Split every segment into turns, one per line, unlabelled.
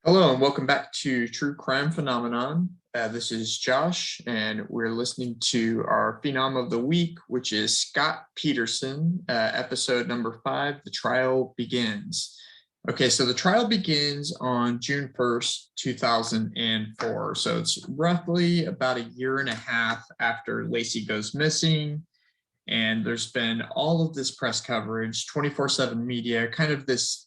Hello and welcome back to True Crime Phenomenon. This is Josh, and we're listening to our Phenom of the Week, which is Scott Peterson, episode number 5, The Trial Begins. Okay, so the trial begins on June 1st, 2004. So it's roughly about a year and a half after Lacey goes missing. And there's been all of this press coverage, 24/7 media, kind of this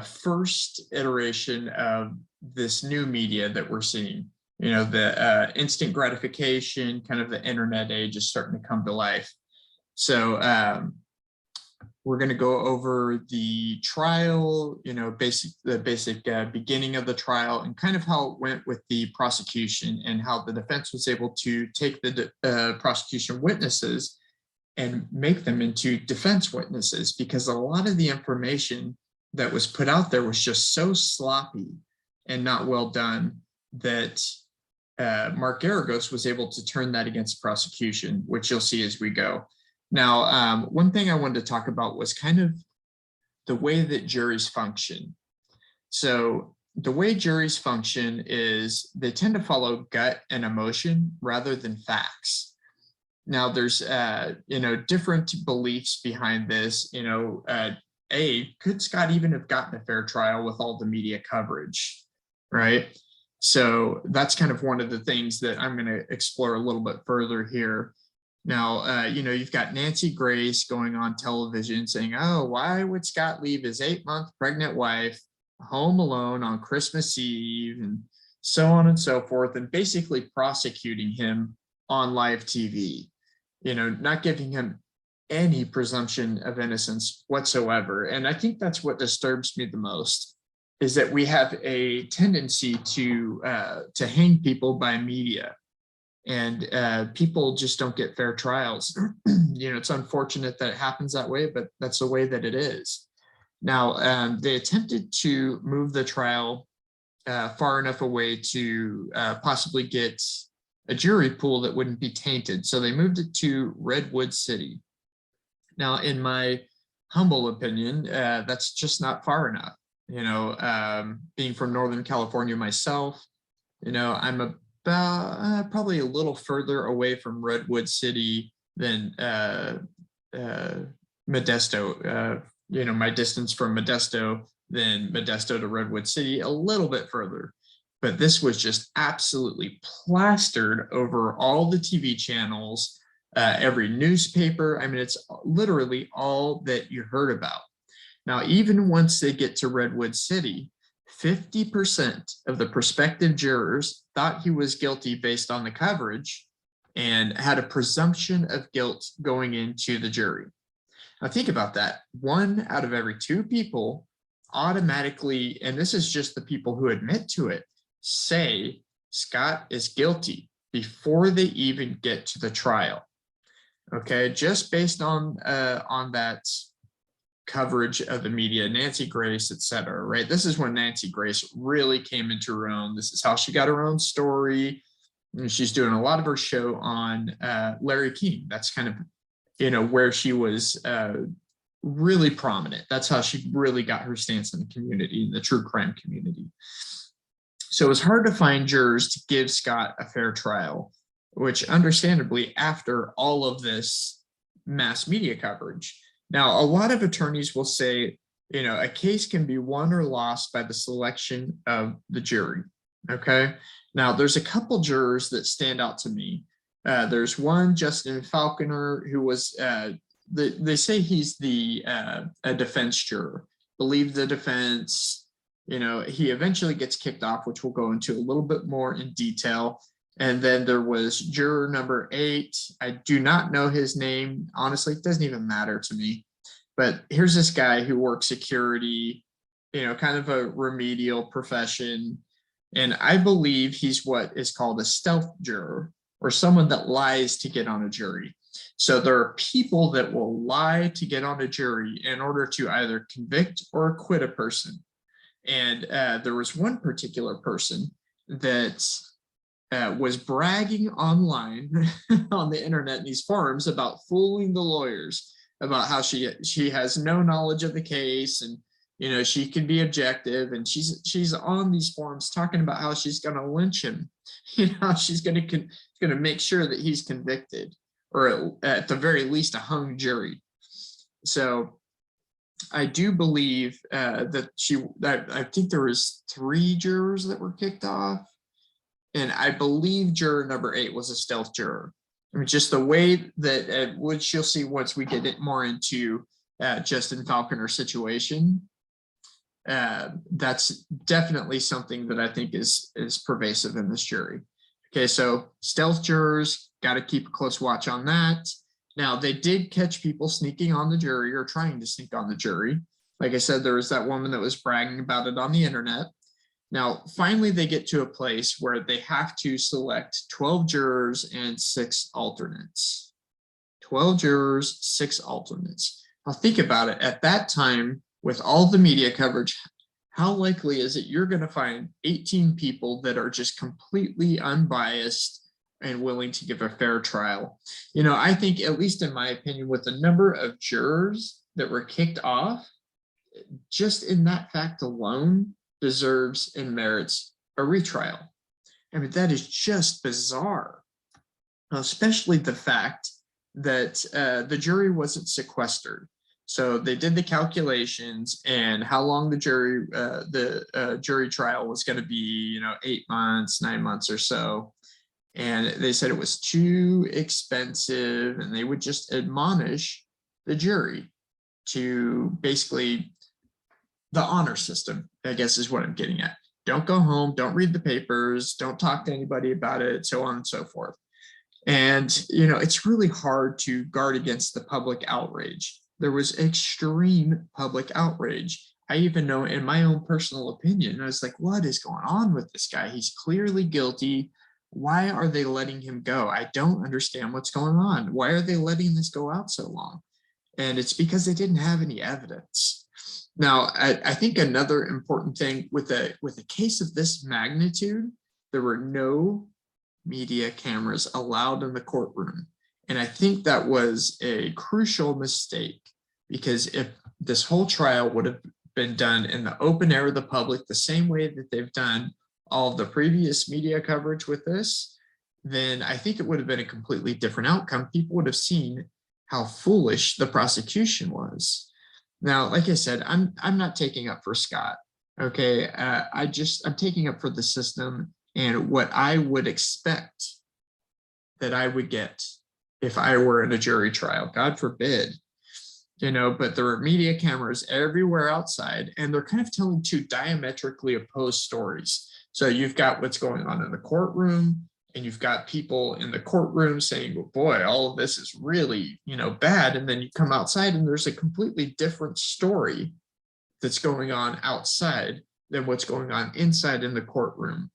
first iteration of this new media that we're seeing. You know, the instant gratification, kind of the internet age is starting to come to life. So we're going to go over the trial, you know, the basic beginning of the trial and kind of how it went with the prosecution and how the defense was able to take the prosecution witnesses and make them into defense witnesses, because a lot of the information that was put out there was just so sloppy and not well done that Mark Garagos was able to turn that against prosecution, which you'll see as we go. Now, one thing I wanted to talk about was kind of the way that juries function. So the way juries function is they tend to follow gut and emotion rather than facts. Now, there's different beliefs behind this. Could Scott even have gotten a fair trial with all the media coverage, right? So that's kind of one of the things that I'm going to explore a little bit further here. Now, you've got Nancy Grace going on television saying, oh, why would Scott leave his 8-month pregnant wife home alone on Christmas Eve, and so on and so forth, and basically prosecuting him on live TV, not giving him any presumption of innocence whatsoever. And I think that's what disturbs me the most, is that we have a tendency to hang people by media, and people just don't get fair trials. It's unfortunate that it happens that way, but that's the way that it is. Now, they attempted to move the trial far enough away to possibly get a jury pool that wouldn't be tainted. So they moved it to Redwood City. Now, in my humble opinion, that's just not far enough. Being from Northern California myself, I'm about probably a little further away from Redwood City than Modesto. My distance from Modesto than Modesto to Redwood City, a little bit further. But this was just absolutely plastered over all the TV channels, every newspaper. I mean, it's literally all that you heard about. Now, even once they get to Redwood City, 50% of the prospective jurors thought he was guilty based on the coverage and had a presumption of guilt going into the jury. Now, think about that. 1 out of every 2 people automatically, and this is just the people who admit to it, say Scott is guilty before they even get to the trial. Okay, just based on that coverage of the media, Nancy Grace, etc. Right? This is when Nancy Grace really came into her own. This is how she got her own story. And she's doing a lot of her show on Larry King. That's kind of, where she was really prominent. That's how she really got her stance in the community, in the true crime community. So it was hard to find jurors to give Scott a fair trial, which understandably, after all of this mass media coverage. Now, a lot of attorneys will say, a case can be won or lost by the selection of the jury. Okay. Now, there's a couple jurors that stand out to me. There's one, Justin Falconer, who was, they say he's a defense juror, believed the defense. He eventually gets kicked off, which we'll go into a little bit more in detail. And then there was juror number 8. I do not know his name. Honestly, it doesn't even matter to me. But here's this guy who works security, kind of a remedial profession. And I believe he's what is called a stealth juror, or someone that lies to get on a jury. So there are people that will lie to get on a jury in order to either convict or acquit a person. And there was one particular person that was bragging online on the internet in these forums about fooling the lawyers, about how she has no knowledge of the case, and she can be objective, and she's on these forums talking about how she's going to lynch him. She's going to make sure that he's convicted, or at the very least a hung jury. So I do believe that I think there was 3 jurors that were kicked off, and I believe juror number 8 was a stealth juror. I mean, just the way that, which you'll see once we get it more into Justin Falconer's situation. That's definitely something that I think is pervasive in this jury. Okay, so stealth jurors, got to keep a close watch on that. Now, they did catch people sneaking on the jury or trying to sneak on the jury. Like I said, there was that woman that was bragging about it on the internet. Now, finally, they get to a place where they have to select 12 jurors and 6 alternates. 12 jurors, 6 alternates. Now, think about it. At that time, with all the media coverage, how likely is it you're going to find 18 people that are just completely unbiased and willing to give a fair trial? I think, at least in my opinion, with the number of jurors that were kicked off, just in that fact alone deserves and merits a retrial. I mean, that is just bizarre, especially the fact that the jury wasn't sequestered. So they did the calculations and how long the jury trial was going to be, 8 months, 9 months or so. And they said it was too expensive, and they would just admonish the jury to basically the honor system, I guess is what I'm getting at. Don't go home, don't read the papers, don't talk to anybody about it, so on and so forth. And, it's really hard to guard against the public outrage. There was extreme public outrage. I even know, in my own personal opinion, I was like, what is going on with this guy? He's clearly guilty. Why are they letting him go? I don't understand what's going on. Why are they letting this go out so long? And it's because they didn't have any evidence. Now, I think another important thing with a case of this magnitude, there were no media cameras allowed in the courtroom. And I think that was a crucial mistake, because if this whole trial would have been done in the open air of the public, the same way that they've done all of the previous media coverage with this, then I think it would have been a completely different outcome. People would have seen how foolish the prosecution was. Now, like I said, I'm not taking up for Scott. Okay, I'm taking up for the system and what I would expect that I would get if I were in a jury trial. God forbid, but there are media cameras everywhere outside, and they're kind of telling 2 diametrically opposed stories. So you've got what's going on in the courtroom, and you've got people in the courtroom saying, well, boy, all of this is really, bad. And then you come outside and there's a completely different story that's going on outside than what's going on inside in the courtroom.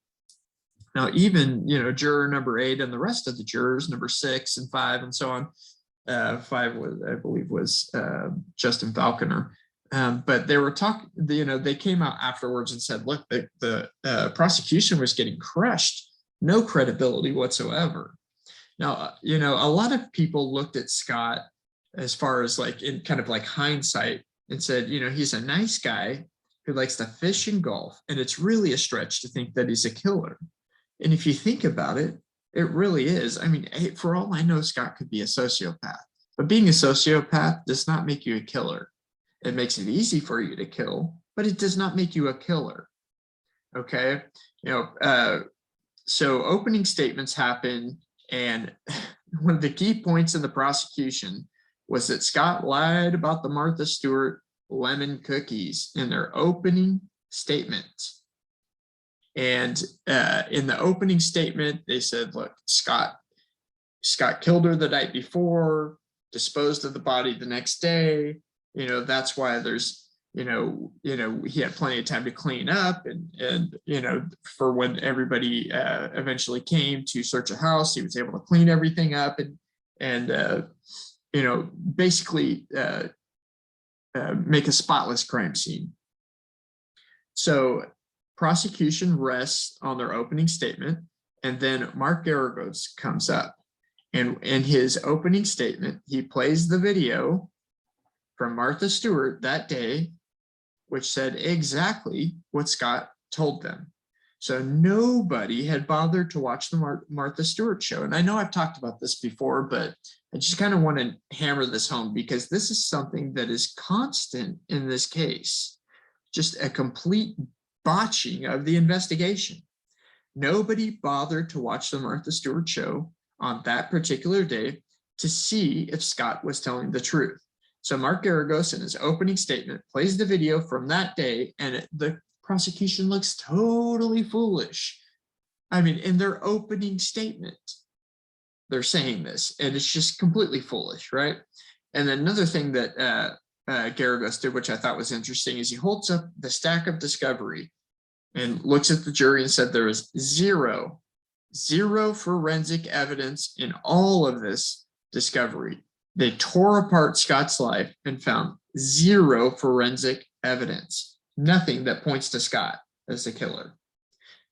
Now, even, juror number 8 and the rest of the jurors, number 6 and 5 and so on, 5 was, I believe, was Justin Falconer. But they were talking, they came out afterwards and said, look, the prosecution was getting crushed. No credibility whatsoever. Now, a lot of people looked at Scott as far as in kind of like hindsight and said, he's a nice guy who likes to fish and golf. And it's really a stretch to think that he's a killer. And if you think about it, it really is. I mean, for all I know, Scott could be a sociopath. But being a sociopath does not make you a killer. It makes it easy for you to kill, but it does not make you a killer. Okay? So opening statements happen, and one of the key points in the prosecution was that Scott lied about the Martha Stewart lemon cookies in their opening statement. And in the opening statement, they said, look, Scott killed her the night before, disposed of the body the next day. That's why there's, he had plenty of time to clean up, and for when everybody eventually came to search a house, he was able to clean everything up and basically make a spotless crime scene. So prosecution rests on their opening statement, and then Mark Garagos comes up, and in his opening statement, he plays the video from Martha Stewart that day, which said exactly what Scott told them. So nobody had bothered to watch the Martha Stewart show. And I know I've talked about this before, but I just kind of want to hammer this home because this is something that is constant in this case. Just a complete botching of the investigation. Nobody bothered to watch the Martha Stewart show on that particular day to see if Scott was telling the truth. So Mark Garagos in his opening statement plays the video from that day, and the prosecution looks totally foolish. I mean, in their opening statement, they're saying this, and it's just completely foolish, right? And then another thing that Garagos did, which I thought was interesting, is he holds up the stack of discovery and looks at the jury and said there is zero forensic evidence in all of this discovery. They tore apart Scott's life and found zero forensic evidence, nothing that points to Scott as the killer.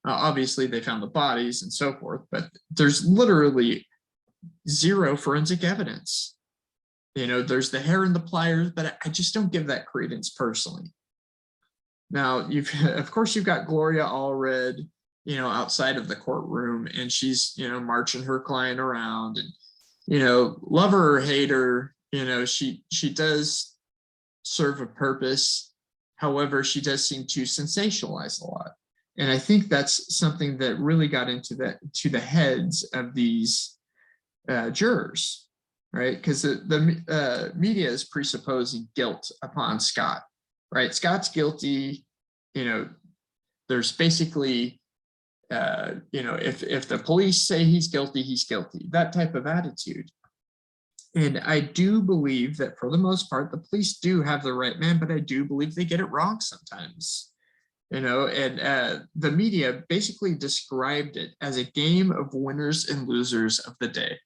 Obviously, they found the bodies and so forth, but there's literally zero forensic evidence. You know, there's the hair and the pliers, but I just don't give that credence personally. Now, of course, you've got Gloria Allred, you know, outside of the courtroom, and she's, you know, marching her client around, and, you know, love her or hate her, you know, she does serve a purpose. However, she does seem to sensationalize a lot. And I think that's something that really got into the heads of these jurors, right? Because the media is presupposing guilt upon Scott, right? Scott's guilty, you know, there's basically, you know, if the police say he's guilty, that type of attitude. And I do believe that for the most part, the police do have the right man, but I do believe they get it wrong sometimes, you know, and the media basically described it as a game of winners and losers of the day,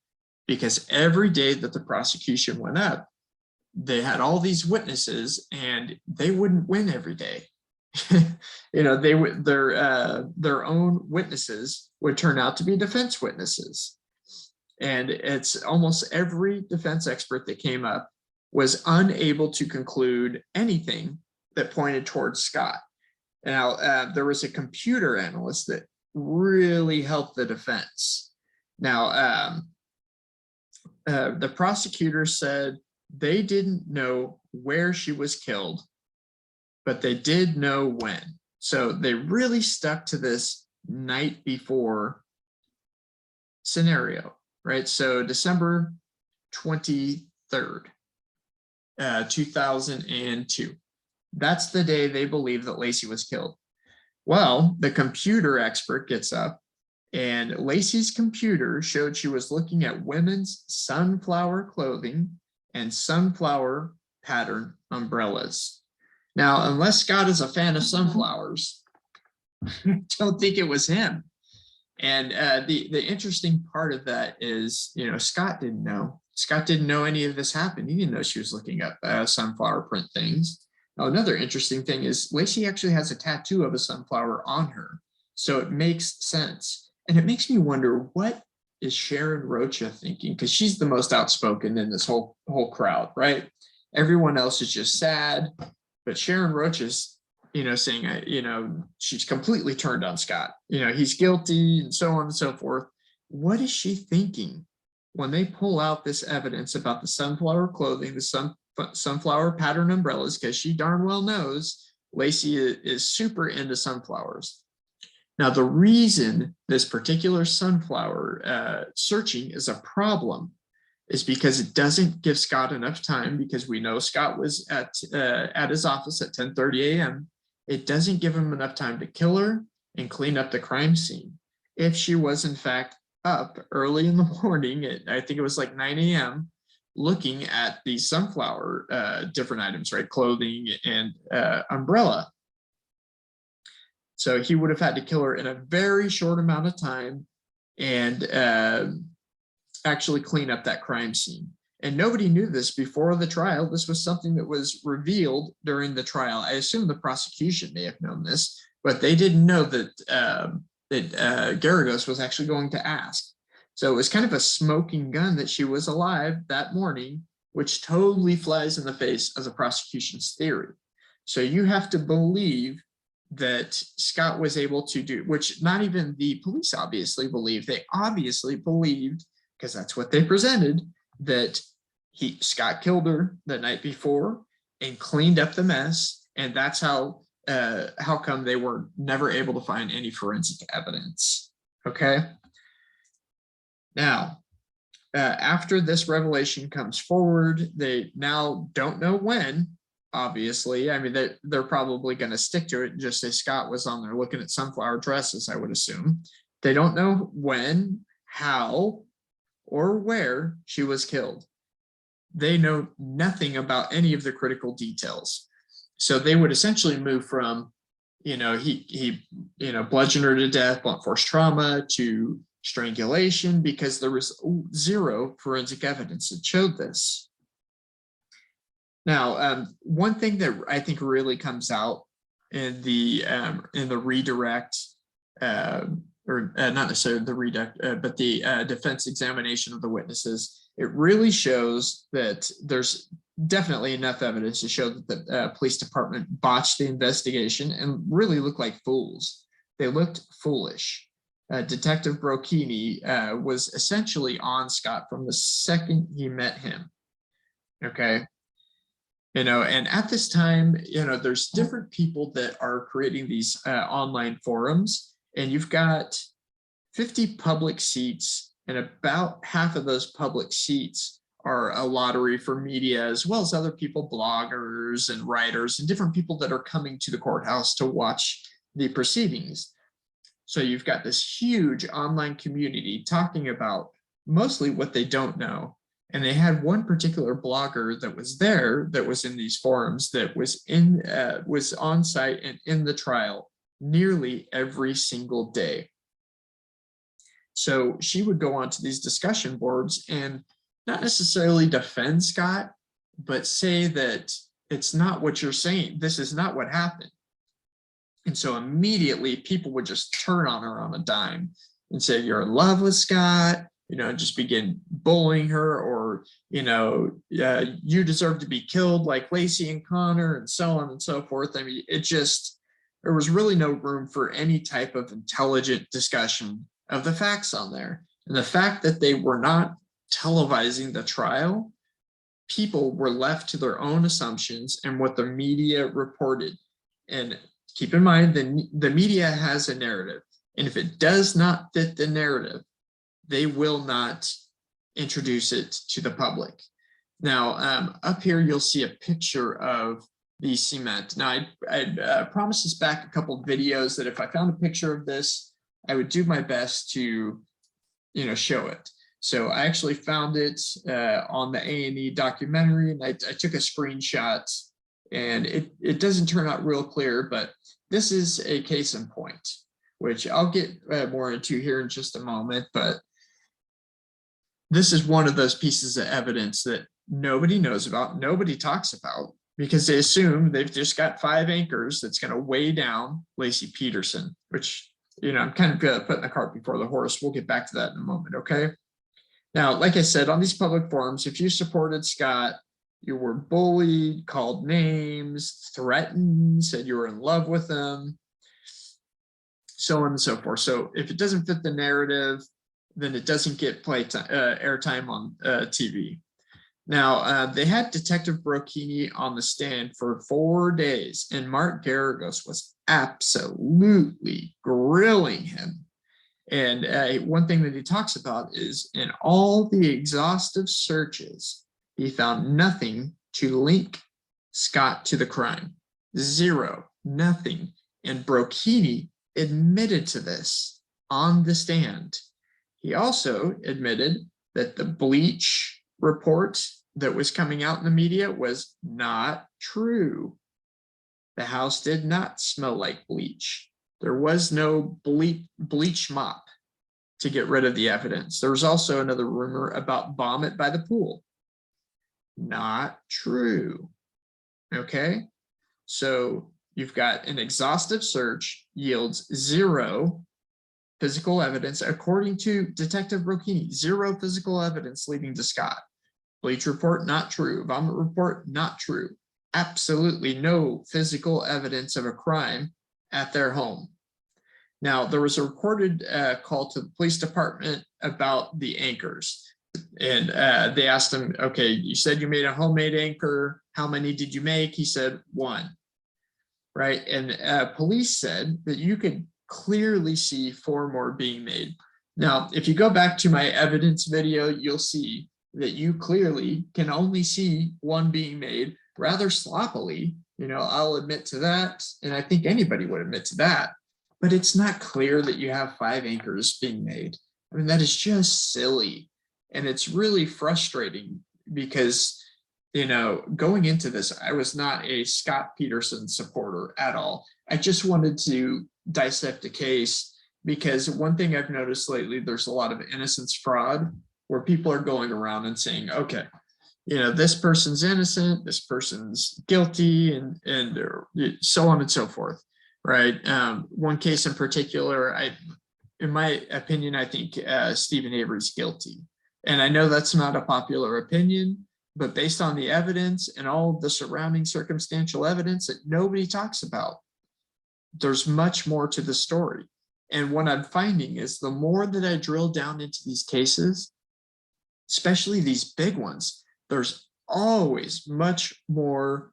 because every day that the prosecution went up, they had all these witnesses and they wouldn't win every day. You know, their own witnesses would turn out to be defense witnesses. And it's almost every defense expert that came up was unable to conclude anything that pointed towards Scott. Now, there was a computer analyst that really helped the defense. Now, the prosecutor said they didn't know where she was killed, but they did know when. So they really stuck to this night before scenario, right? So December 23rd, 2002. That's the day they believe that Laci was killed. Well, the computer expert gets up, and Laci's computer showed she was looking at women's sunflower clothing and sunflower pattern umbrellas. Now, unless Scott is a fan of sunflowers, I don't think it was him. And the interesting part of that is, you know, Scott didn't know. Scott didn't know any of this happened. He didn't know she was looking up sunflower print things. Now, another interesting thing is Laci actually has a tattoo of a sunflower on her. So it makes sense. And it makes me wonder, what is Sharon Rocha thinking? Because she's the most outspoken in this whole crowd, right? Everyone else is just sad. But Sharon Rocha's, you know, saying, you know, she's completely turned on Scott. You know, he's guilty and so on and so forth. What is she thinking when they pull out this evidence about the sunflower clothing, the sunflower pattern umbrellas? Because she darn well knows Laci is super into sunflowers. Now, the reason this particular sunflower searching is a problem is because it doesn't give Scott enough time, because we know Scott was at his office at 10:30 a.m. It doesn't give him enough time to kill her and clean up the crime scene. If she was in fact up early in the morning, I think it was like 9 a.m., looking at the sunflower different items, right? Clothing and umbrella. So he would have had to kill her in a very short amount of time and actually clean up that crime scene. And nobody knew this before the trial. This was something that was revealed during the trial. I assume the prosecution may have known this, but they didn't know that Garagos was actually going to ask. So it was kind of a smoking gun that she was alive that morning, which totally flies in the face of the prosecution's theory. So you have to believe that Scott was able to do, which not even the police obviously believed. They obviously believed, because that's what they presented, that Scott killed her the night before and cleaned up the mess. And that's how come they were never able to find any forensic evidence. Okay. Now, after this revelation comes forward, they now don't know when, obviously. I mean, they're probably going to stick to it and just say Scott was on there looking at sunflower dresses, I would assume. They don't know when, how, or where she was killed. They know nothing about any of the critical details. So they would essentially move from, he bludgeoned her to death, blunt force trauma, to strangulation, because there was zero forensic evidence that showed this. Now, one thing that I think really comes out in the redirect, or not necessarily the redirect, but the defense examination of the witnesses, it really shows that there's definitely enough evidence to show that the police department botched the investigation and really looked like fools. They looked foolish. Detective Brocchini was essentially on Scott from the second he met him. Okay. And at this time, there's different people that are creating these online forums, and you've got 50 public seats, and about half of those public seats are a lottery for media, as well as other people, bloggers and writers and different people that are coming to the courthouse to watch the proceedings. So you've got this huge online community talking about mostly what they don't know. And they had one particular blogger that was there, that was in these forums, that was on site and in the trial nearly every single day. So she would go onto these discussion boards and not necessarily defend Scott, but say that it's not what you're saying. This is not what happened. And so immediately people would just turn on her on a dime and say, you're in love with Scott, just begin bullying her, or, you deserve to be killed like Lacey and Connor, and so on and so forth. I mean, there was really no room for any type of intelligent discussion of the facts on there. And the fact that they were not televising the trial, people were left to their own assumptions and what the media reported. And keep in mind, the media has a narrative, and if it does not fit the narrative, they will not introduce it to the public. Now, up here, you'll see a picture of the cement. Now, I promised this back a couple of videos that if I found a picture of this, I would do my best to, show it. So I actually found it on the A&E documentary, and I took a screenshot, and it doesn't turn out real clear, but this is a case in point, which I'll get more into here in just a moment. But this is one of those pieces of evidence that nobody knows about, nobody talks about, because they assume they've just got 5 anchors that's going to weigh down Lacey Peterson, which, I'm kind of putting the cart before the horse. We'll get back to that in a moment, okay? Now, like I said, on these public forums, if you supported Scott, you were bullied, called names, threatened, said you were in love with him, so on and so forth. So if it doesn't fit the narrative, then it doesn't get airtime on TV. Now, they had Detective Brocchini on the stand for 4 days, and Mark Garagos was absolutely grilling him. And one thing that he talks about is, in all the exhaustive searches, he found nothing to link Scott to the crime. Zero, nothing. And Brocchini admitted to this on the stand. He also admitted that the bleach report that was coming out in the media was not true. The house did not smell like bleach. There was no bleach mop to get rid of the evidence. There was also another rumor about vomit by the pool. Not true. Okay, so you've got an exhaustive search yields zero physical evidence, according to Detective Brocchini. Zero physical evidence leading to Scott. Bleach report, not true. Vomit report, not true. absolutely no physical evidence of a crime at their home. Now, there was a recorded call to the police department about the anchors. And they asked him, okay, you said you made a homemade anchor. How many did you make? He said, one. Right. And police said that you could clearly see 4 more being made. Now, if you go back to my evidence video, you'll see that you clearly can only see 1 being made rather sloppily. I'll admit to that. And I think anybody would admit to that. But it's not clear that you have 5 anchors being made. I mean, that is just silly. And it's really frustrating because, going into this, I was not a Scott Peterson supporter at all. I just wanted to dissect a case because one thing I've noticed lately, there's a lot of innocence fraud where people are going around and saying, okay, this person's innocent, this person's guilty, and so on and so forth, right? One case in particular, in my opinion, I think Stephen Avery's guilty. And I know that's not a popular opinion, but based on the evidence and all the surrounding circumstantial evidence that nobody talks about, there's much more to the story. And what I'm finding is the more that I drill down into these cases, especially these big ones, there's always much more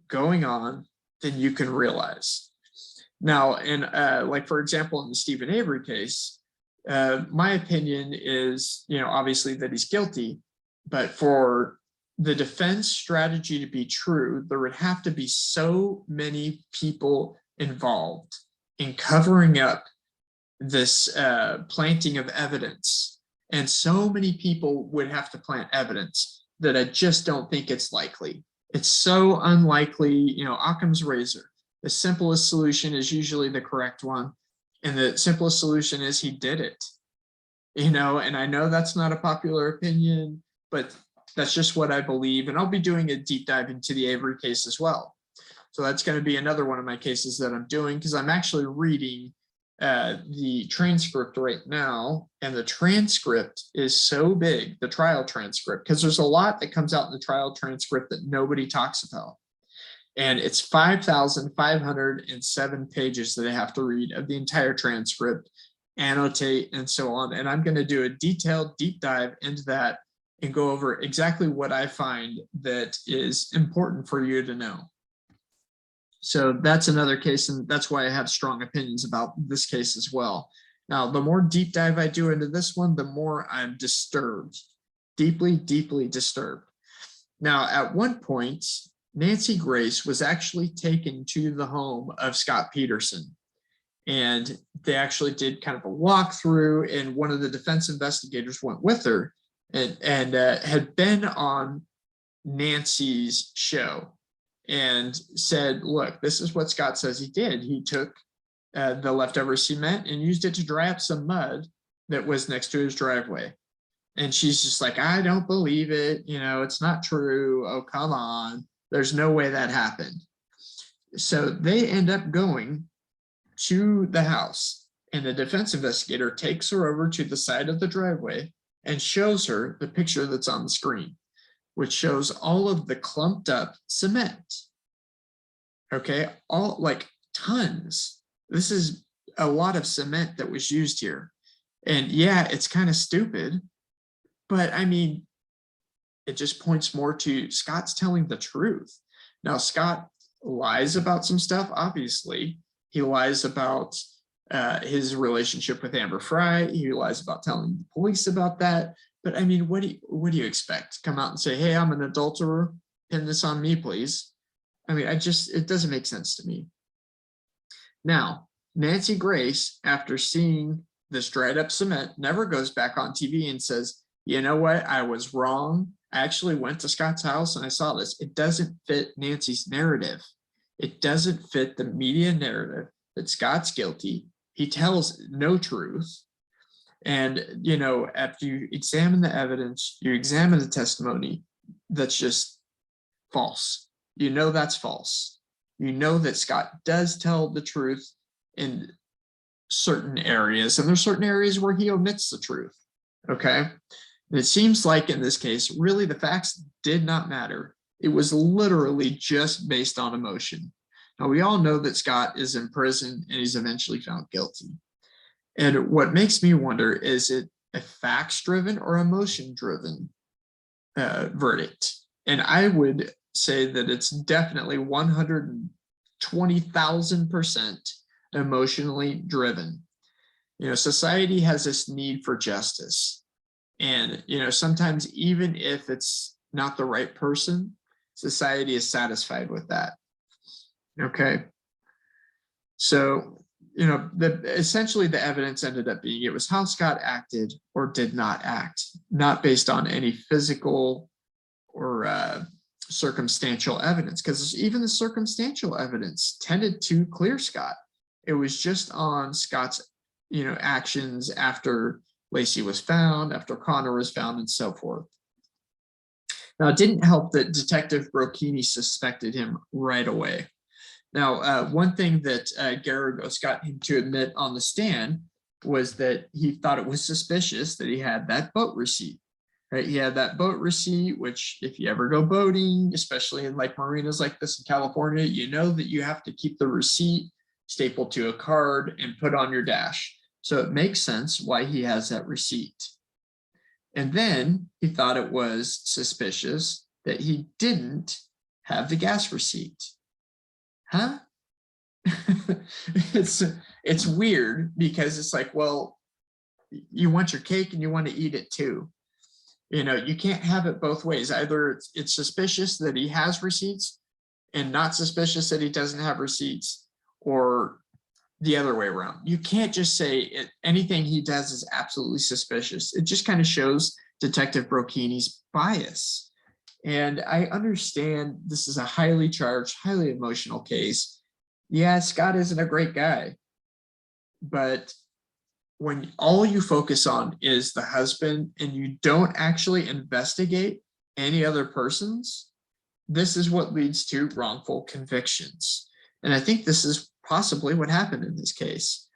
going on than you can realize. Now, and like, for example, in the Stephen Avery case, my opinion is, obviously that he's guilty, but for the defense strategy to be true, there would have to be so many people involved in covering up this planting of evidence. And so many people would have to plant evidence that I just don't think it's likely. It's so unlikely, Occam's razor. The simplest solution is usually the correct one. And the simplest solution is he did it. And I know that's not a popular opinion, but that's just what I believe. And I'll be doing a deep dive into the Avery case as well. So that's going to be another one of my cases that I'm doing because I'm actually reading the transcript right now. And the transcript is so big, the trial transcript, because there's a lot that comes out in the trial transcript that nobody talks about. And it's 5,507 pages that I have to read of the entire transcript, annotate, and so on. And I'm going to do a detailed deep dive into that and go over exactly what I find that is important for you to know. So that's another case, and that's why I have strong opinions about this case as well. Now, the more deep dive I do into this one, the more I'm disturbed, deeply, deeply disturbed. Now, at one point, Nancy Grace was actually taken to the home of Scott Peterson. And they actually did kind of a walkthrough, and one of the defense investigators went with her and had been on Nancy's show and said, look, this is what Scott says he did. He took the leftover cement and used it to dry up some mud that was next to his driveway. And she's just like, I don't believe it. It's not true. Oh, come on. There's no way that happened. So they end up going to the house, and the defense investigator takes her over to the side of the driveway and shows her the picture that's on the screen, which shows all of the clumped up cement. Okay, all like tons. This is a lot of cement that was used here. And yeah, it's kind of stupid, but I mean, it just points more to Scott's telling the truth. Now, Scott lies about some stuff, obviously. He lies about his relationship with Amber Fry. He lies about telling the police about that. But I mean, what do you expect? Come out and say, hey, I'm an adulterer, pin this on me, please. I mean, it doesn't make sense to me. Now, Nancy Grace, after seeing this dried up cement, never goes back on TV and says, you know what, I was wrong. I actually went to Scott's house and I saw this. It doesn't fit Nancy's narrative. It doesn't fit the media narrative that Scott's guilty. He tells no truth. And, after you examine the evidence, you examine the testimony, that's just false. That's false. That Scott does tell the truth in certain areas, and there's certain areas where he omits the truth. Okay. And it seems like in this case, really the facts did not matter. It was literally just based on emotion. Now, we all know that Scott is in prison and he's eventually found guilty. And what makes me wonder, is it a facts-driven or emotion-driven verdict? And I would say that it's definitely 120,000% emotionally driven. Society has this need for justice. And, sometimes even if it's not the right person, society is satisfied with that. Okay. So, essentially the evidence ended up being it was how Scott acted or did not act, not based on any physical or circumstantial evidence, because even the circumstantial evidence tended to clear Scott. It was just on Scott's, actions after Lacey was found, after Connor was found, and so forth. Now, it didn't help that Detective Brocchini suspected him right away. Now, one thing that Garagos got him to admit on the stand was that he thought it was suspicious that he had that boat receipt. Right? He had that boat receipt, which if you ever go boating, especially in like marinas like this in California, you know that you have to keep the receipt stapled to a card and put on your dash. So it makes sense why he has that receipt. And then he thought it was suspicious that he didn't have the gas receipt. Huh? It's weird because it's like, well, you want your cake and you want to eat it too. You can't have it both ways. Either it's suspicious that he has receipts and not suspicious that he doesn't have receipts, or the other way around. You can't just say anything he does is absolutely suspicious. It just kind of shows Detective Brocchini's bias. And I understand this is a highly charged, highly emotional case. Yeah, Scott isn't a great guy, but when all you focus on is the husband and you don't actually investigate any other persons, this is what leads to wrongful convictions. And I think this is possibly what happened in this case.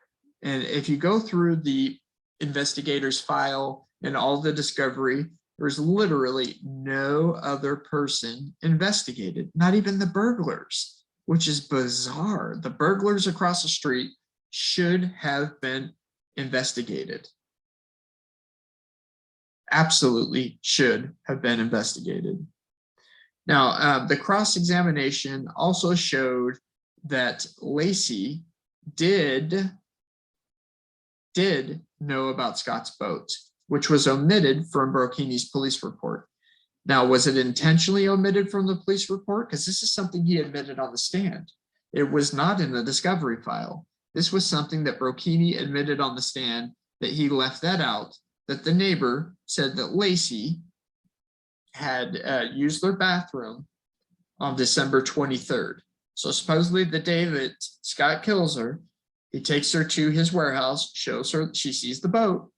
And if you go through the investigator's file and all the discovery, there's literally no other person investigated, not even the burglars, which is bizarre. The burglars across the street should have been investigated. Absolutely should have been investigated. Now, the cross-examination also showed that Lacey did know about Scott's boat, which was omitted from Brocchini's police report. Now, was it intentionally omitted from the police report? Because this is something he admitted on the stand. It was not in the discovery file. This was something that Brocchini admitted on the stand, that he left that out, that the neighbor said that Lacey had used their bathroom on December 23rd. So supposedly the day that Scott kills her, he takes her to his warehouse, shows her, she sees the boat,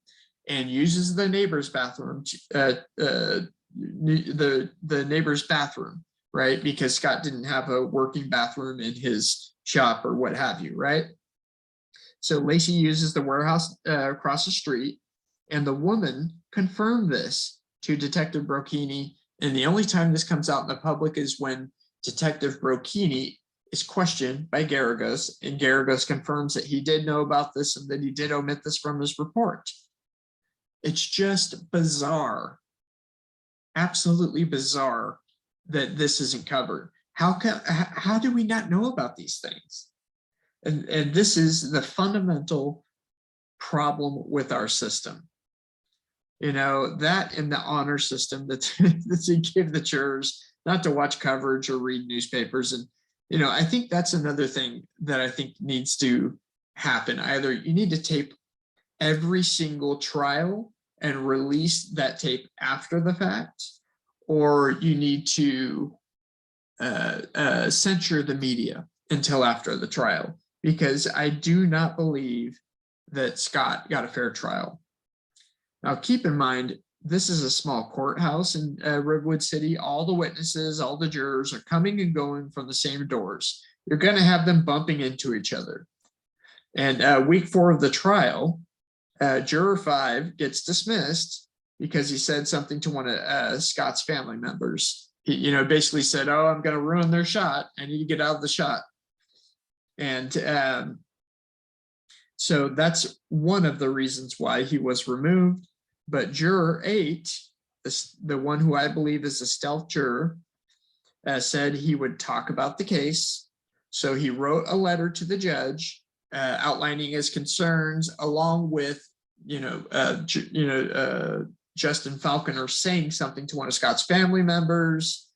and uses the neighbor's bathroom, the neighbor's bathroom, right? Because Scott didn't have a working bathroom in his shop or what have you, right? So Lacey uses the warehouse across the street, and the woman confirmed this to Detective Brocchini. And the only time this comes out in the public is when Detective Brocchini is questioned by Garagos, and Garagos confirms that he did know about this and that he did omit this from his report. It's just bizarre, absolutely bizarre that this isn't covered. How do we not know about these things? And this is the fundamental problem with our system. That in the honor system that to give the jurors not to watch coverage or read newspapers. And, I think that's another thing that I think needs to happen. Either you need to tape every single trial and release that tape after the fact, or you need to censure the media until after the trial, because I do not believe that Scott got a fair trial. Now, keep in mind, this is a small courthouse in Redwood City. All the witnesses, all the jurors are coming and going from the same doors. You're going to have them bumping into each other. And week 4 of the trial, Juror 5 gets dismissed because he said something to one of Scott's family members. he, basically said, "Oh, I'm going to ruin their shot. I need to get out of the shot." And so that's one of the reasons why he was removed. But juror 8, the one who I believe is a stealth juror, said he would talk about the case. So he wrote a letter to the judge outlining his concerns, along with Justin Falconer saying something to one of Scott's family members.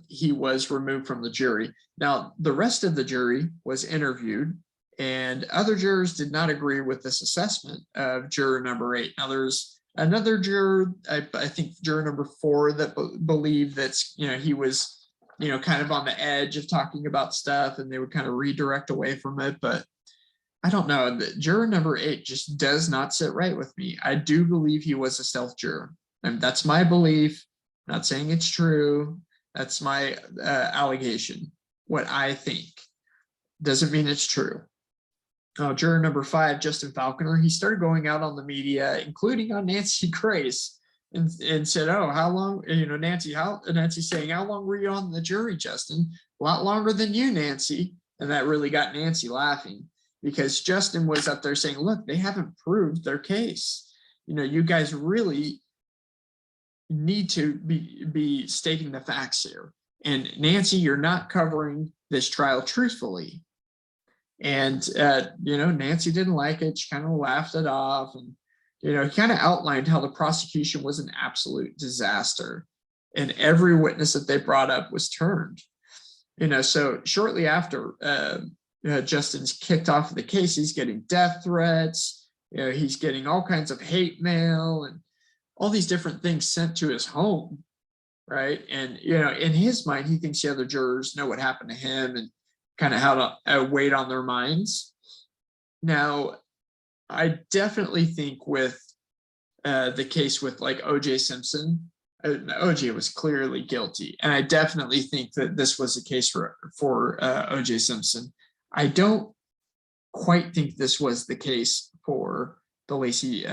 He was removed from the jury. Now, the rest of the jury was interviewed, and other jurors did not agree with this assessment of juror number 8. Now, there's another juror, I think juror number 4, that believed that he was kind of on the edge of talking about stuff, and they would kind of redirect away from it. But I don't know, juror number 8 just does not sit right with me. I do believe he was a stealth juror, and that's my belief. I'm not saying it's true. That's my allegation, what I think. Doesn't mean it's true. Juror number 5, Justin Falconer, he started going out on the media, including on Nancy Grace, and said, "Oh, how long, Nancy saying, how long were you on the jury, Justin? A lot longer than you, Nancy." And that really got Nancy laughing, because Justin was up there saying, "Look, they haven't proved their case. You guys really need to be stating the facts here. And Nancy, you're not covering this trial truthfully." And, Nancy didn't like it. She kind of laughed it off. And, he kind of outlined how the prosecution was an absolute disaster. And every witness that they brought up was turned. So shortly after Justin's kicked off of the case, he's getting death threats. He's getting all kinds of hate mail and all these different things sent to his home, right? And, in his mind, he thinks the other jurors know what happened to him and kind of how to weight on their minds. Now, I definitely think with the case with like O.J. Simpson, O.J. was clearly guilty. And I definitely think that this was a case for O.J. Simpson. I don't quite think this was the case for the Lacey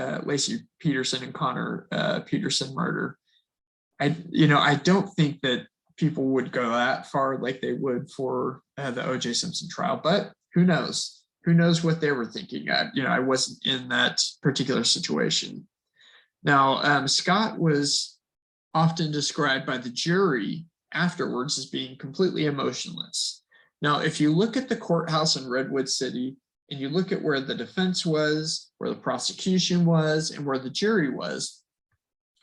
Peterson and Connor Peterson murder. I don't think that people would go that far like they would for the O.J. Simpson trial, but who knows? Who knows what they were thinking? I wasn't in that particular situation. Now, Scott was often described by the jury afterwards as being completely emotionless. Now, if you look at the courthouse in Redwood City and you look at where the defense was, where the prosecution was, and where the jury was,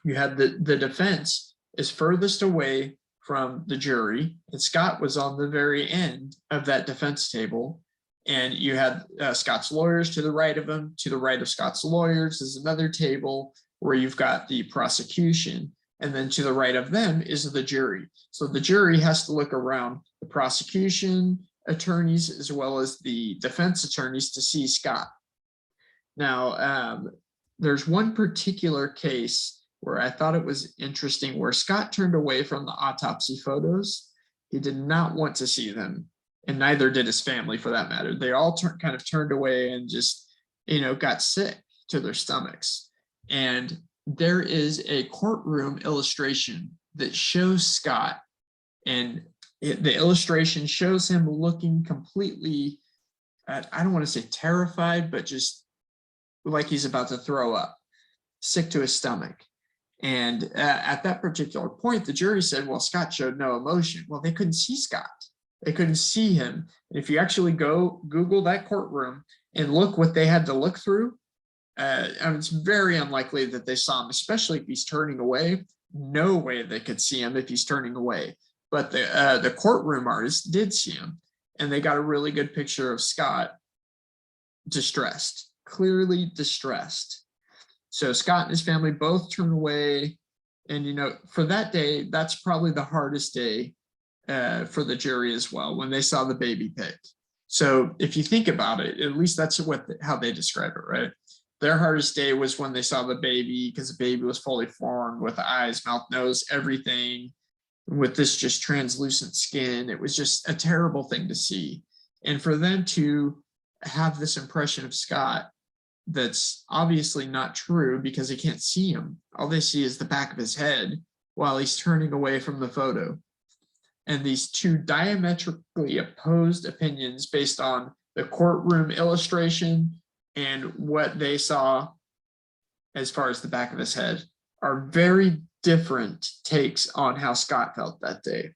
you had the defense is furthest away from the jury, and Scott was on the very end of that defense table. And you had Scott's lawyers to the right of him. To the right of Scott's lawyers is another table where you've got the prosecution. And then to the right of them is the jury. So the jury has to look around the prosecution attorneys as well as the defense attorneys to see Scott. Now, there's one particular case where I thought it was interesting, where Scott turned away from the autopsy photos. He did not want to see them, and neither did his family for that matter. They all kind of turned away and just, got sick to their stomachs. And there is a courtroom illustration that shows Scott, and the illustration shows him looking completely, I don't want to say terrified, but just like he's about to throw up, sick to his stomach. And at that particular point, the jury said, well, Scott showed no emotion. Well, they couldn't see Scott. They couldn't see him. And if you actually go Google that courtroom and look what they had to look through, it's very unlikely that they saw him, especially if he's turning away. No way they could see him if he's turning away. But the courtroom artists did see him, and they got a really good picture of Scott distressed, clearly distressed. So Scott and his family both turned away. And, for that day, that's probably the hardest day for the jury as well, when they saw the baby pic. So if you think about it, at least that's how they describe it, right? Their hardest day was when they saw the baby, because the baby was fully formed with eyes, mouth, nose, everything, with this just translucent skin. It was just a terrible thing to see. And for them to have this impression of Scott that's obviously not true, because they can't see him. All they see is the back of his head. while he's turning away from the photo. And these two diametrically opposed opinions based on the courtroom illustration and what they saw as far as the back of his head are very different takes on how Scott felt that day.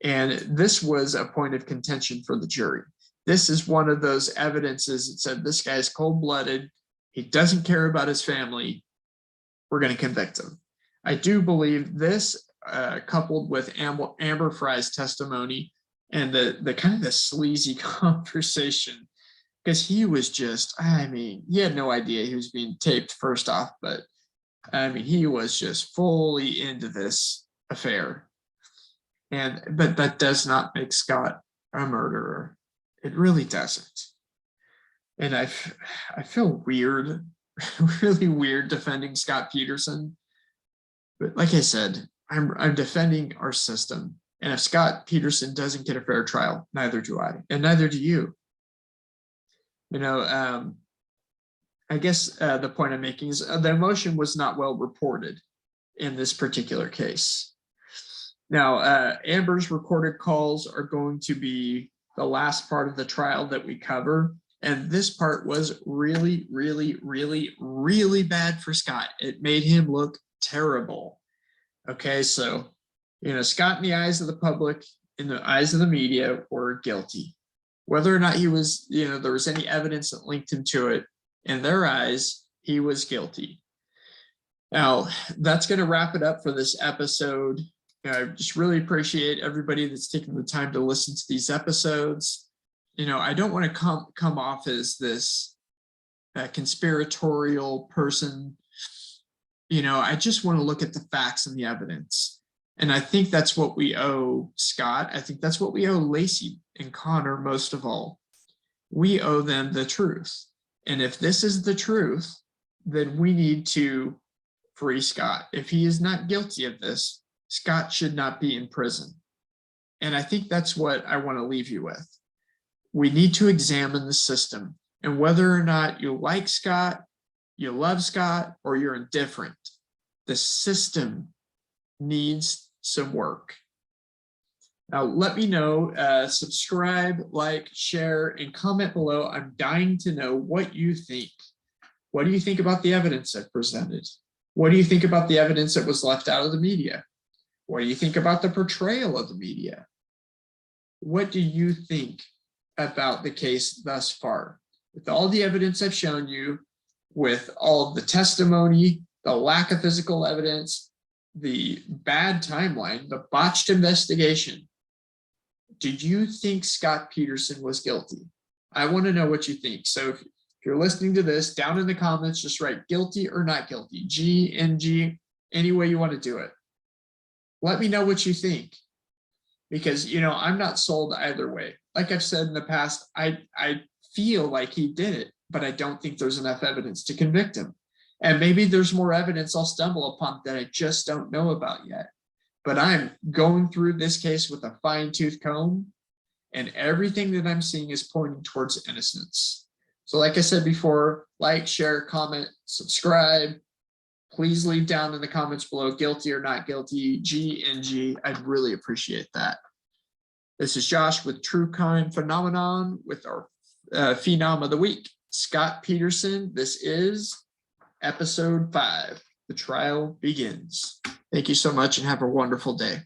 And this was a point of contention for the jury. This is one of those evidences that said this guy's cold-blooded. He doesn't care about his family. We're going to convict him. I do believe this, coupled with Amber Fry's testimony and the kind of the sleazy conversation, because he was just, I mean, he had no idea he was being taped first off, but I mean, he was just fully into this affair. But that does not make Scott a murderer. It really doesn't. And I feel weird, really weird defending Scott Peterson. But like I said, I'm defending our system. And if Scott Peterson doesn't get a fair trial, neither do I, and neither do you. You know, I guess the point I'm making is the emotion was not well reported in this particular case. Now, Amber's recorded calls are going to be the last part of the trial that we cover. And this part was really, really, really, really bad for Scott. It made him look terrible. Okay, so, you know, Scott in the eyes of the public, in the eyes of the media, were guilty. Whether or not he was, you know, there was any evidence that linked him to it, in their eyes, he was guilty. Now, that's going to wrap it up for this episode. I just really appreciate everybody that's taking the time to listen to these episodes. You know, I don't want to come off as this conspiratorial person. You know, I just want to look at the facts and the evidence. And I think that's what we owe Scott. I think that's what we owe Lacey and Connor most of all. We owe them the truth. And if this is the truth, then we need to free Scott. If he is not guilty of this, Scott should not be in prison. And I think that's what I want to leave you with. We need to examine the system, and whether or not you like Scott, you love Scott, or you're indifferent, the system needs some work. Now, let me know, subscribe, like, share, and comment below. I'm dying to know what you think. What do you think about the evidence I presented? What do you think about the evidence that was left out of the media? What do you think about the portrayal of the media? What do you think about the case thus far? With all the evidence I've shown you, with all the testimony, the lack of physical evidence, the bad timeline, the botched investigation, did you think Scott Peterson was guilty? I want to know what you think. So if you're listening to this, down in the comments, just write guilty or not guilty, G, NG, any way you want to do it. Let me know what you think, because, you know, I'm not sold either way. Like I've said in the past, I feel like he did it, but I don't think there's enough evidence to convict him. And maybe there's more evidence I'll stumble upon that I just don't know about yet. But I'm going through this case with a fine-tooth comb, and everything that I'm seeing is pointing towards innocence. So like I said before, like, share, comment, subscribe. Please leave down in the comments below guilty or not guilty, G, NG. I'd really appreciate that. This is Josh with True Crime Phenomenon with our Phenom of the Week, Scott Peterson. This is episode 5. The trial begins. Thank you so much and have a wonderful day.